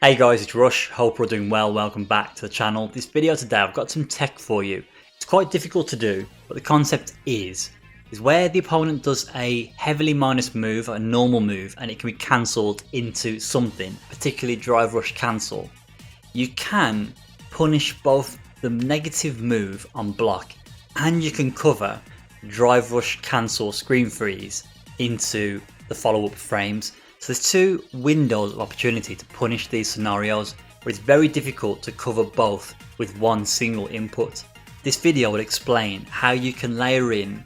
Hey guys, it's Rush. Hope we're doing well. Welcome back to the channel. This video today, I've got some tech for you. It's quite difficult to do, but the concept is where the opponent does a heavily minus move, a normal move, and it can be cancelled into something, particularly drive rush cancel. You can punish both the negative move on block and you can cover drive rush cancel screen freeze into the follow-up frames. So there's two windows of opportunity to punish these scenarios where it's very difficult to cover both with one single input. This video will explain how you can layer in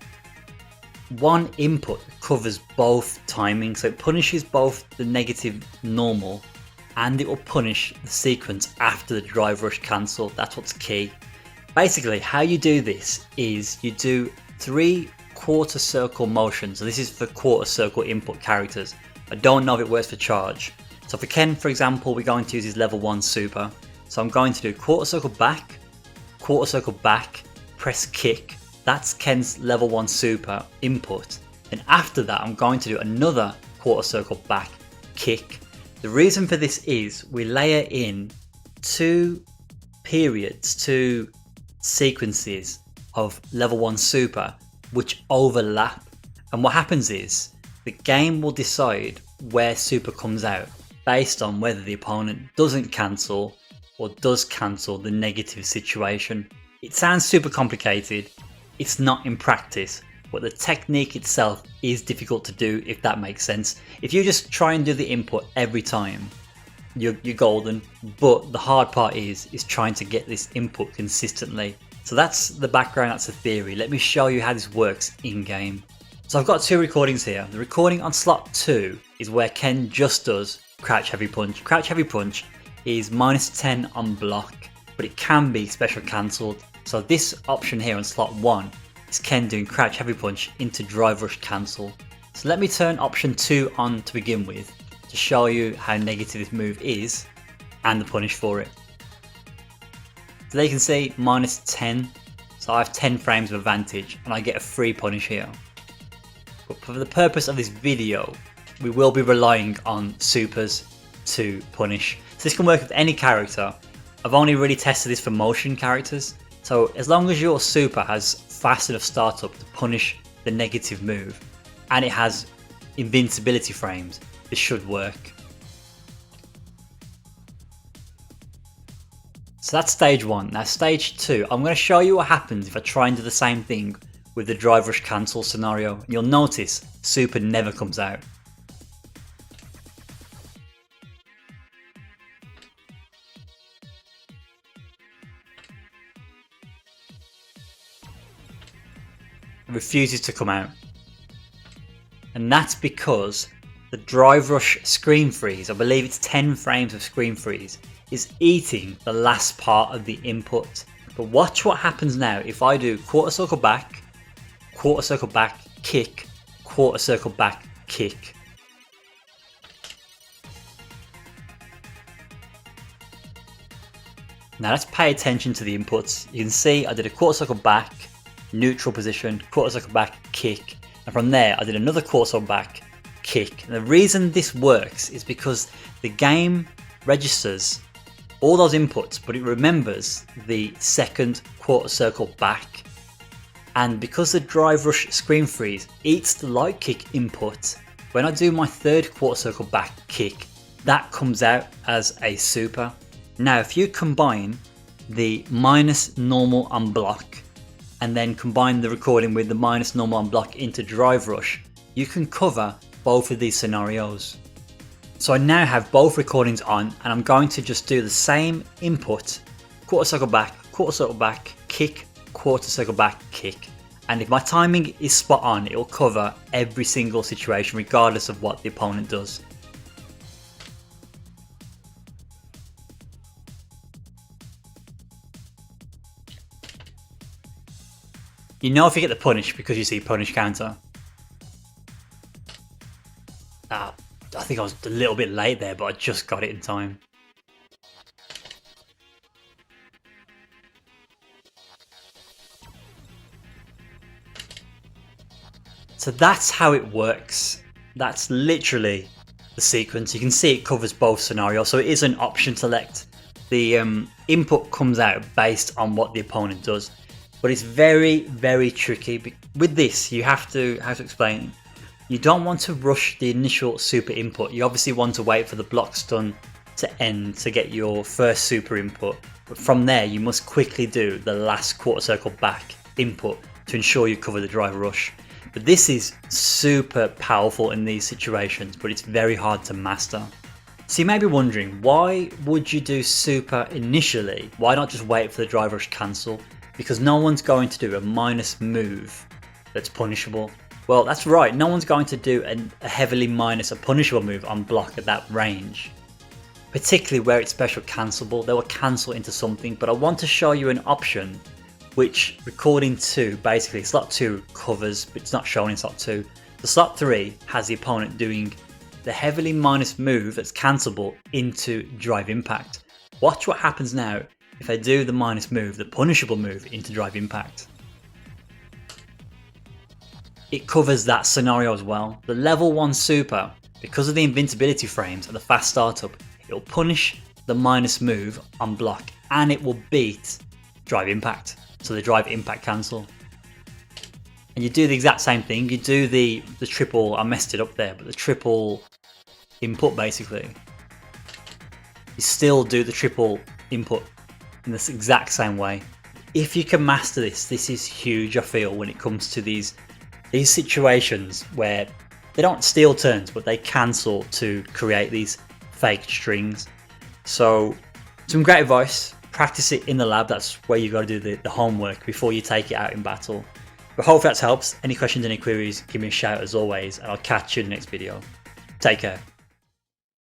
one input that covers both timing, so it punishes both the negative normal and it will punish the sequence after the drive rush cancel. That's what's key. Basically, how you do this is you do 3 quarter circle motions. So this is for quarter circle input characters. I don't know if it works for charge. So for Ken, for example, we're going to use his level 1 super. So I'm going to do quarter circle back, press kick. That's Ken's level 1 super input. And after that, I'm going to do another quarter circle back, kick. The reason for this is we layer in 2 periods, 2 sequences of level 1 super which overlap. And what happens is the game will decide where super comes out based on whether the opponent doesn't cancel or does cancel the negative situation. It sounds super complicated, it's not in practice, but the technique itself is difficult to do, if that makes sense. If you just try and do the input every time, you're golden, but the hard part is trying to get this input consistently. So that's the background, that's the theory. Let me show you how this works in game. So I've got 2 recordings here. The recording on slot 2 is where Ken just does crouch heavy punch. Crouch heavy punch is -10 on block, but it can be special cancelled. So this option here on slot 1 is Ken doing crouch heavy punch into drive rush cancel. So let me turn option 2 on to begin with to show you how negative this move is and the punish for it. So there you can see -10. So I have 10 frames of advantage and I get a free punish here. But for the purpose of this video, we will be relying on supers to punish. So this can work with any character. I've only really tested this for motion characters. So as long as your super has fast enough startup to punish the negative move and it has invincibility frames, this should work. So that's stage 1. Now stage 2, I'm going to show you what happens if I try and do the same thing with the drive rush cancel scenario. You'll notice super never comes out. It refuses to come out. And that's because the drive rush screen freeze, I believe it's 10 frames of screen freeze, is eating the last part of the input. But watch what happens now if I do quarter circle back, kick, quarter circle back, kick. Now let's pay attention to the inputs. You can see I did a quarter circle back, neutral position, quarter circle back, kick. And from there I did another quarter circle back, kick. And the reason this works is because the game registers all those inputs, but it remembers the second quarter circle back. And because the drive rush screen freeze eats the light kick input, when I do my third quarter circle back kick, that comes out as a super. Now if you combine the minus normal on block and then combine the recording with the minus normal on block into drive rush, you can cover both of these scenarios. So I now have both recordings on and I'm going to just do the same input, quarter circle back, kick, quarter circle back, kick. And if my timing is spot on, it will cover every single situation regardless of what the opponent does. You know if you get the punish because you see punish counter. I think I was a little bit late there, but I just got it in time. So that's how it works. That's literally the sequence. You can see it covers both scenarios, so it is an option select. The input comes out based on what the opponent does, but it's very, very tricky. With this, you have to, how to explain, you don't want to rush the initial super input. You obviously want to wait for the block stun to end to get your first super input, but from there you must quickly do the last quarter circle back input to ensure you cover the driver rush. But this is super powerful in these situations, but it's very hard to master. So you may be wondering, why would you do super initially? Why not just wait for the driver rush cancel? Because no one's going to do a minus move that's punishable. Well, that's right, no one's going to do a heavily minus a punishable move on block at that range. Particularly where it's special cancelable, they will cancel into something, but I want to show you an option which recording 2, basically slot 2 covers, but it's not shown in slot 2. The slot 3 has the opponent doing the heavily minus move that's cancelable into drive impact. Watch what happens now if I do the minus move, the punishable move into drive impact. It covers that scenario as well. The level 1 super, because of the invincibility frames and the fast startup, it will punish the minus move on block and it will beat drive impact. So the drive impact cancel. And you do the exact same thing. You do the triple, I messed it up there, but the triple input basically. You still do the triple input in this exact same way. If you can master this, this is huge, I feel, when it comes to these situations where they don't steal turns, but they cancel to create these fake strings. So some great advice. Practice it in the lab. That's where you got to do the homework before you take it out in battle. But hope that helps. Any questions, any queries, give me a shout as always, and I'll catch you in the next video. Take care.